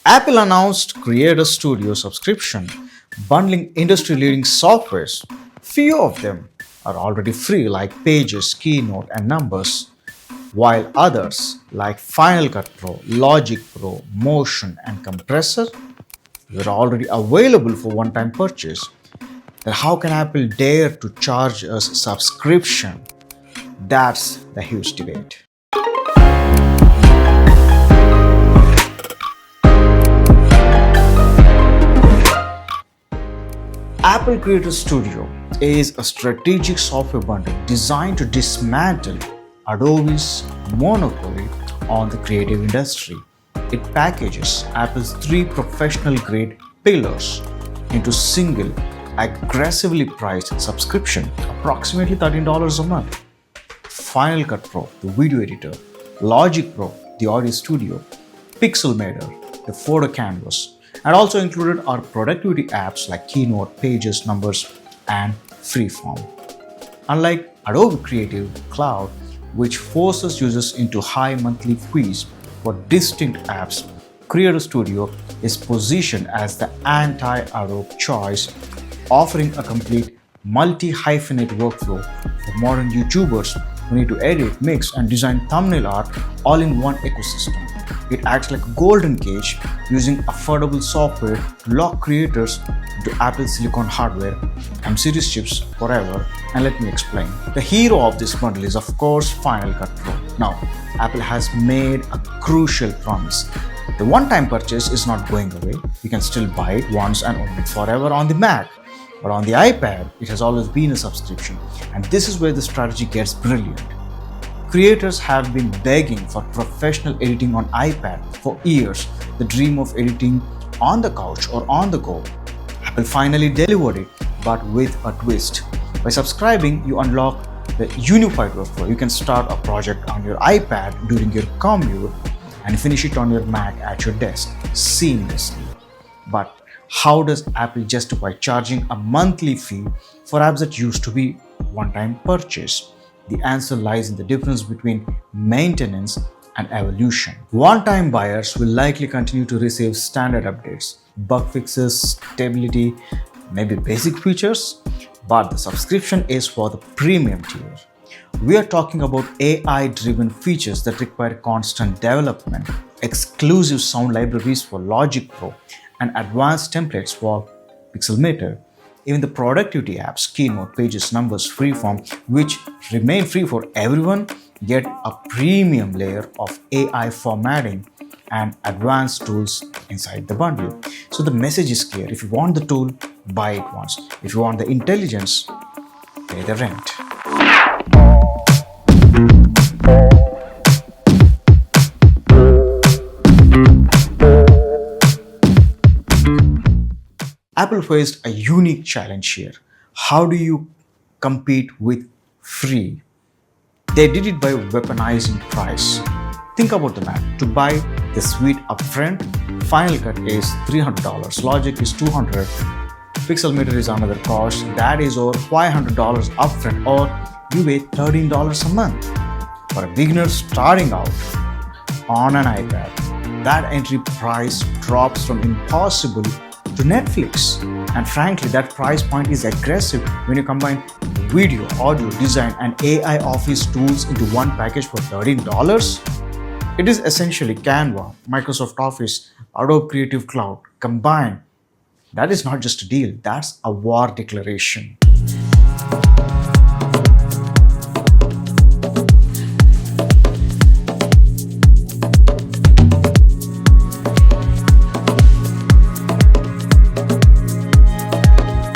Apple announced Creator Studio subscription, bundling industry-leading softwares. Few of them are already free, like Pages, Keynote, and Numbers, while others, like Final Cut Pro, Logic Pro, Motion, and Compressor, were already available for one-time purchase. Then how can Apple dare to charge us subscription? That's the huge debate. Apple Creator Studio is a strategic software bundle designed to dismantle Adobe's monopoly on the creative industry. It packages Apple's three professional-grade pillars into single, aggressively priced subscription, approximately $13 a month. Final Cut Pro, the video editor, Logic Pro, the audio studio, Pixelmator, the photo canvas, and also included are productivity apps like Keynote, Pages, Numbers, and Freeform. Unlike Adobe Creative Cloud, which forces users into high monthly fees for distinct apps, Creator Studio is positioned as the anti-Adobe choice, offering a complete multi-hyphenate workflow for modern YouTubers who need to edit, mix, and design thumbnail art all in one ecosystem. It acts like a golden cage, using affordable software to lock creators into Apple Silicon hardware, M-series chips forever. And let me explain. The hero of this bundle is, of course, Final Cut Pro. Now, Apple has made a crucial promise. The one-time purchase is not going away. You can still buy it once and own it forever on the Mac. But on the iPad, it has always been a subscription. And this is where the strategy gets brilliant. Creators have been begging for professional editing on iPad for years, the dream of editing on the couch or on the go. Apple finally delivered it, but with a twist. By subscribing, you unlock the unified workflow. You can start a project on your iPad during your commute and finish it on your Mac at your desk seamlessly. But how does Apple justify charging a monthly fee for apps that used to be one-time purchase? The answer lies in the difference between maintenance and evolution. One-time buyers will likely continue to receive standard updates, bug fixes, stability, maybe basic features, but the subscription is for the premium tier. We are talking about AI-driven features that require constant development, exclusive sound libraries for Logic Pro, and advanced templates for Pixelmator. Even the productivity apps, Keynote, Pages, Numbers, Freeform, which remain free for everyone, get a premium layer of AI formatting and advanced tools inside the bundle. So the message is clear. If you want the tool, buy it once. If you want the intelligence, pay the rent. Apple faced a unique challenge here. How do you compete with free? They did it by weaponizing price. Think about the math. To buy the suite upfront, Final Cut is $300, Logic is $200, Pixelmator is another cost, that is over $500 upfront, or you pay $13 a month. For a beginner starting out on an iPad, that entry price drops from impossible to Netflix. And frankly, that price point is aggressive when you combine video, audio, design, and AI office tools into one package for $13. It is essentially Canva, Microsoft Office, Adobe Creative Cloud combined. That is not just a deal, that's a war declaration.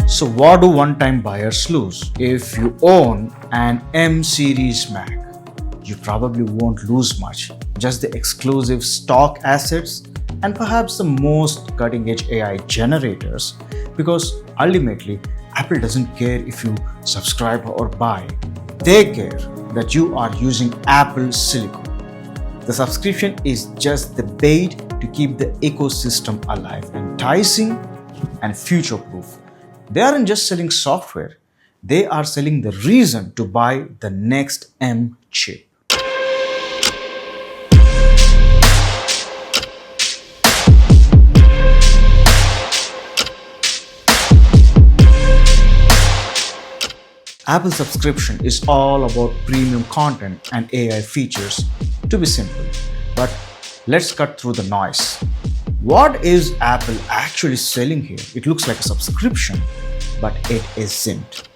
So what do one-time buyers lose? If you own an M-series Mac, you probably won't lose much, just the exclusive stock assets and perhaps the most cutting-edge AI generators, because ultimately, Apple doesn't care if you subscribe or buy. They care that you are using Apple Silicon. The subscription is just the bait to keep the ecosystem alive, enticing and future-proof. They aren't just selling software, they are selling the reason to buy the next M chip. Apple subscription is all about premium content and AI features, to be simple. But let's cut through the noise. What is Apple actually selling here? It looks like a subscription, but it isn't.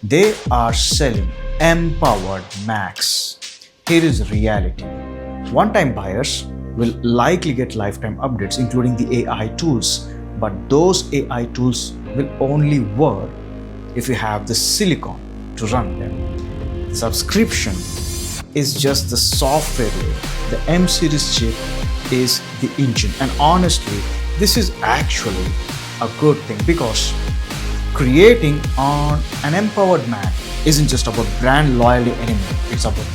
They are selling empowered Macs. Here is the reality. One-time buyers will likely get lifetime updates, including the AI tools, but those AI tools will only work if you have the silicon to run them. The subscription is just the software layer. The M series chip is the engine, and honestly, this is actually a good thing because creating on an empowered Mac isn't just about brand loyalty anymore, it's about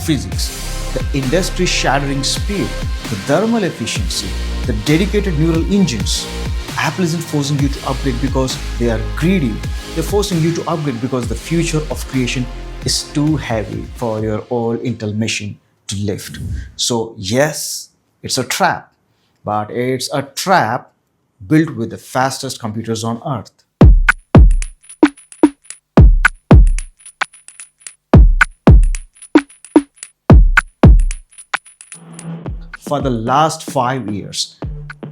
physics. The industry shattering speed, the thermal efficiency, the dedicated neural engines. Apple isn't forcing you to upgrade because they are greedy. They're forcing you to upgrade because the future of creation is too heavy for your old Intel machine to lift. So, yes, it's a trap, but it's a trap built with the fastest computers on earth. For the last 5 years,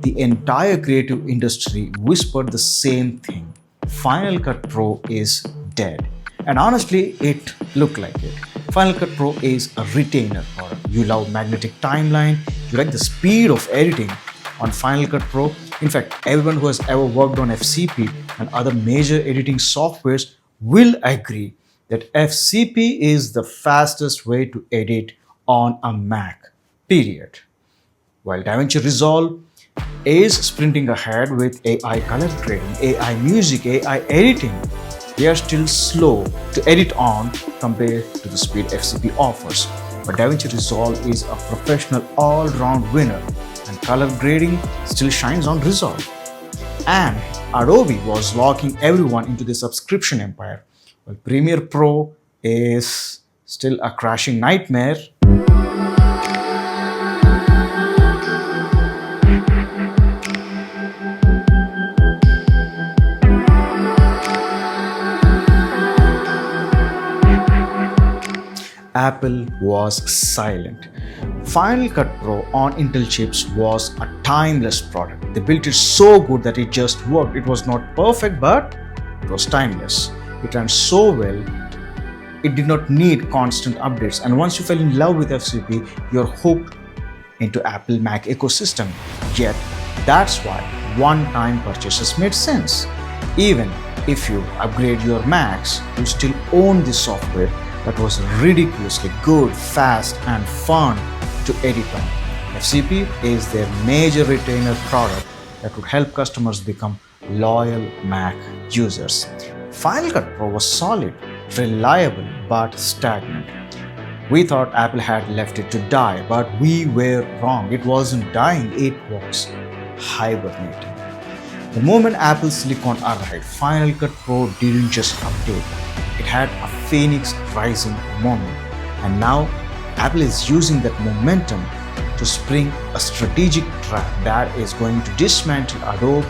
the entire creative industry whispered the same thing. Final Cut Pro is dead. And honestly, it looked like it. Final Cut Pro is a retainer product. You love magnetic timeline, you like the speed of editing on Final Cut Pro. In fact, everyone who has ever worked on FCP and other major editing softwares will agree that FCP is the fastest way to edit on a Mac, period. While DaVinci Resolve is sprinting ahead with AI color grading, AI music, AI editing, they are still slow to edit on compared to the speed FCP offers. But DaVinci Resolve is a professional all-round winner, and color grading still shines on Resolve. And Adobe was locking everyone into the subscription empire, while Premiere Pro is still a crashing nightmare. Apple was silent. Final Cut Pro on Intel chips was a timeless product. They built it so good that it just worked. It was not perfect, but it was timeless. It ran so well, it did not need constant updates. And once you fell in love with FCP, you're hooked into Apple Mac ecosystem. Yet, that's why one-time purchases made sense. Even if you upgrade your Macs, you still own this software that was ridiculously good, fast, and fun to edit on. FCP is their major retainer product that would help customers become loyal Mac users. Final Cut Pro was solid, reliable, but stagnant. We thought Apple had left it to die, but we were wrong. It wasn't dying, it was hibernating. The moment Apple Silicon arrived, Final Cut Pro didn't just update. It had a phoenix rising moment, and now Apple is using that momentum to spring a strategic trap that is going to dismantle Adobe,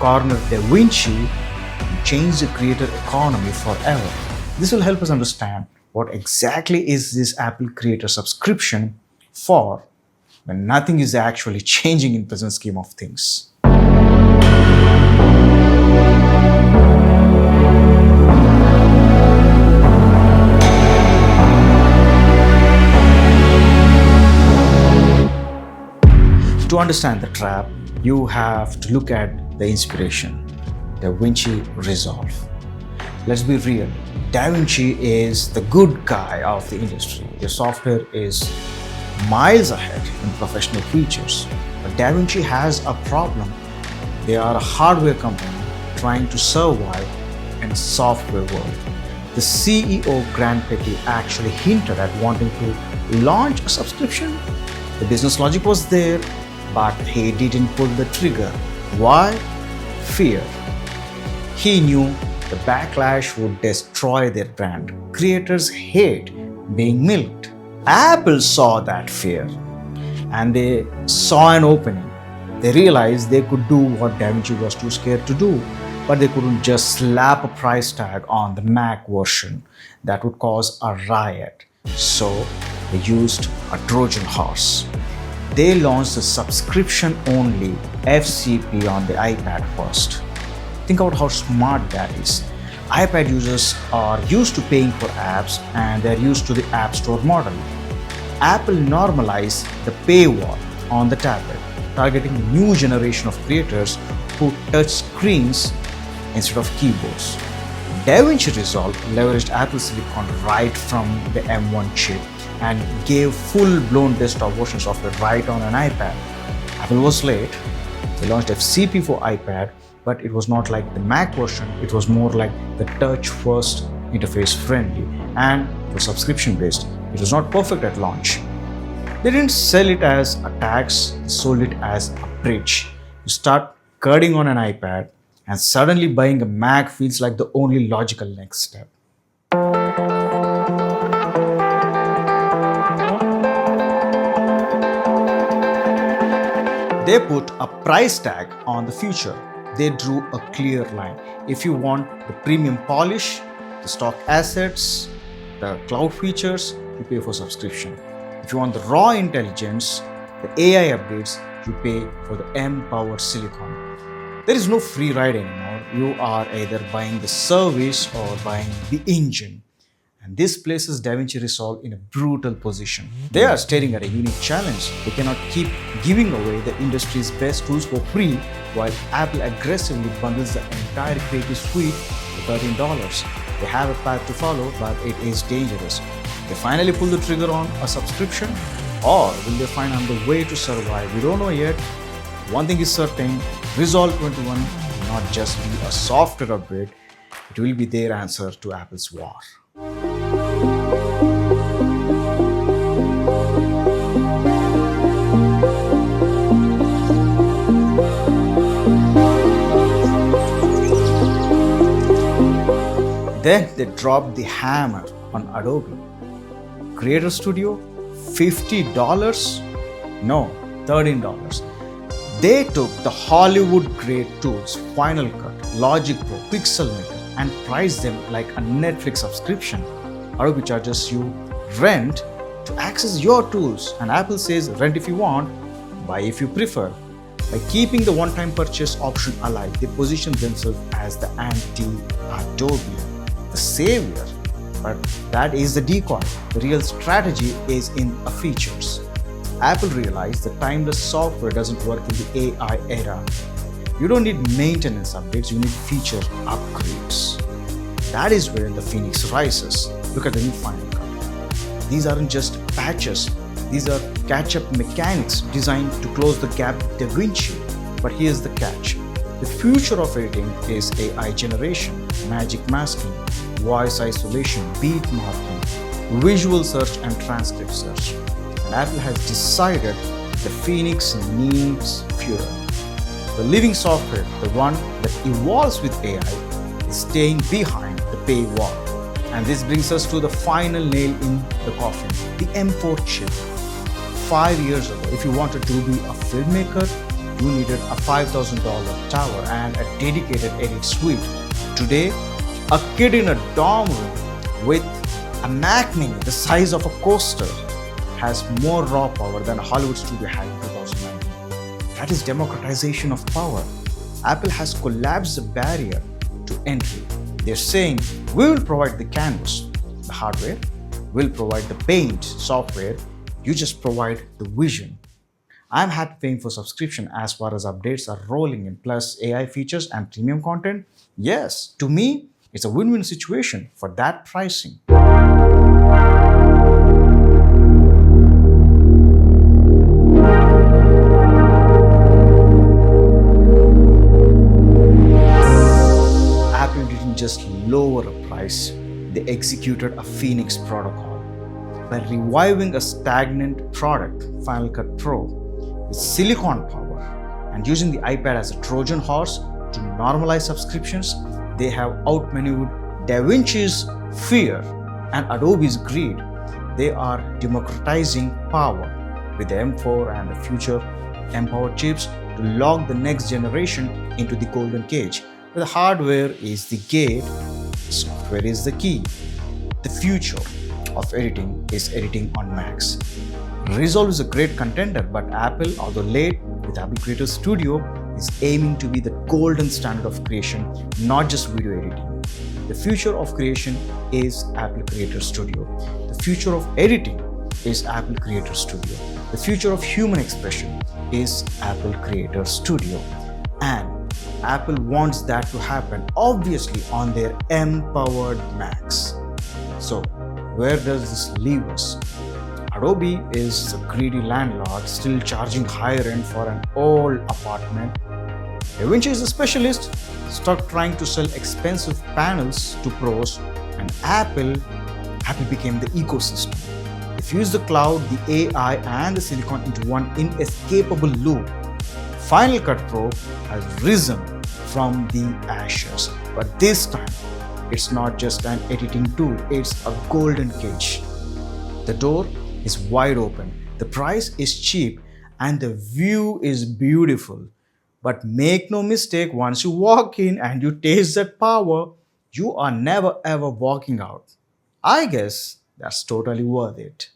corner DaVinci, and change the creator economy forever. This will help us understand what exactly is this Apple creator subscription for when nothing is actually changing in present scheme of things. To understand the trap, you have to look at the inspiration, DaVinci Resolve. Let's be real, DaVinci is the good guy of the industry. Their software is miles ahead in professional features. But DaVinci has a problem. They are a hardware company trying to survive in a software world. The CEO, Grant Petty, actually hinted at wanting to launch a subscription. The business logic was there, but he didn't pull the trigger. Why? Fear. He knew the backlash would destroy their brand. Creators hate being milked. Apple saw that fear and they saw an opening. They realized they could do what DaVinci was too scared to do. but they couldn't just slap a price tag on the Mac version. That would cause a riot. So they used a Trojan Horse. They launched the subscription-only FCP on the iPad first. Think about how smart that is. iPad users are used to paying for apps and they're used to the App Store model. Apple normalized the paywall on the tablet, targeting the new generation of creators who touch screens instead of keyboards. DaVinci Resolve leveraged Apple Silicon right from the M1 chip and gave full-blown desktop versions of it right on an iPad. Apple was late. They launched FCP for iPad, but it was not like the Mac version. It was more like the touch-first, interface-friendly, and it was subscription-based. It was not perfect at launch. They didn't sell it as a tax, they sold it as a bridge. You start coding on an iPad, and suddenly buying a Mac feels like the only logical next step. They put a price tag on the future. They drew a clear line. If you want the premium polish, the stock assets, the cloud features, you pay for subscription. If you want the raw intelligence, the AI updates, you pay for the M-powered silicon. There is no free ride anymore. You are either buying the service or buying the engine. And this places DaVinci Resolve in a brutal position. They are staring at a unique challenge. They cannot keep giving away the industry's best tools for free while Apple aggressively bundles the entire creative suite for $13. They have a path to follow, but it is dangerous. They finally pull the trigger on a subscription, or will they find another way to survive? We don't know yet. One thing is certain, Resolve 21 will not just be a software upgrade, it will be their answer to Apple's war. Then they dropped the hammer on Adobe. Creator Studio, $50? No, $13. They took the Hollywood-grade tools, Final Cut, Logic Pro, Pixelmator, and priced them like a Netflix subscription. Adobe charges you rent to access your tools, and Apple says rent if you want, buy if you prefer. By keeping the one-time purchase option alive, they position themselves as the anti-Adobe, the savior. But that is the decoy. The real strategy is in the features. Apple realized that timeless software doesn't work in the AI era. You don't need maintenance updates, you need feature upgrades. That is where the phoenix rises. Look at the new Final Cut. These aren't just patches, these are catch-up mechanics designed to close the gap with DaVinci. But here's the catch. The future of editing is AI generation, magic masking, voice isolation, beat marking, visual search and transcript search. And Apple has decided the Phoenix needs fuel. The living software, the one that evolves with AI, is staying behind the paywall. And this brings us to the final nail in the coffin, the M4 chip. 5 years ago, if you wanted to be a filmmaker, you needed a $5,000 tower and a dedicated edit suite. Today, a kid in a dorm room with a Mac Mini the size of a coaster has more raw power than a Hollywood studio had in 2019. That is democratization of power. Apple has collapsed the barrier to entry. They're saying, we will provide the canvas, the hardware, we'll provide the paint software, you just provide the vision. I'm happy paying for subscription as far as updates are rolling in, plus AI features and premium content. Yes, to me, it's a win-win situation for that pricing. Apple didn't just lower a price, they executed a Phoenix protocol. By reviving a stagnant product, Final Cut Pro, with silicon power and using the iPad as a Trojan horse to normalize subscriptions, they have outmaneuvered DaVinci's fear and Adobe's greed. They are democratizing power with the M4 and the future M-powered chips to lock the next generation into the golden cage. The hardware is the gate, software is the key. The future of editing is editing on Macs. Resolve is a great contender, but Apple, although late with Apple Creator Studio, is aiming to be the golden standard of creation, not just video editing. The future of creation is Apple Creator Studio. The future of editing is Apple Creator Studio. The future of human expression is Apple Creator Studio. And Apple wants that to happen, obviously, on their M-powered Macs. So, where does this leave us? Adobe is a greedy landlord still charging higher end for an old apartment. DaVinci is a specialist stuck trying to sell expensive panels to pros, and Apple became the ecosystem. They fused the cloud, the AI, and the silicon into one inescapable loop. Final Cut Pro has risen from the ashes, but this time it's not just an editing tool, it's a golden cage. The door is wide open, the price is cheap, and the view is beautiful. But make no mistake, once you walk in and you taste that power, you are never ever walking out. I guess that's totally worth it.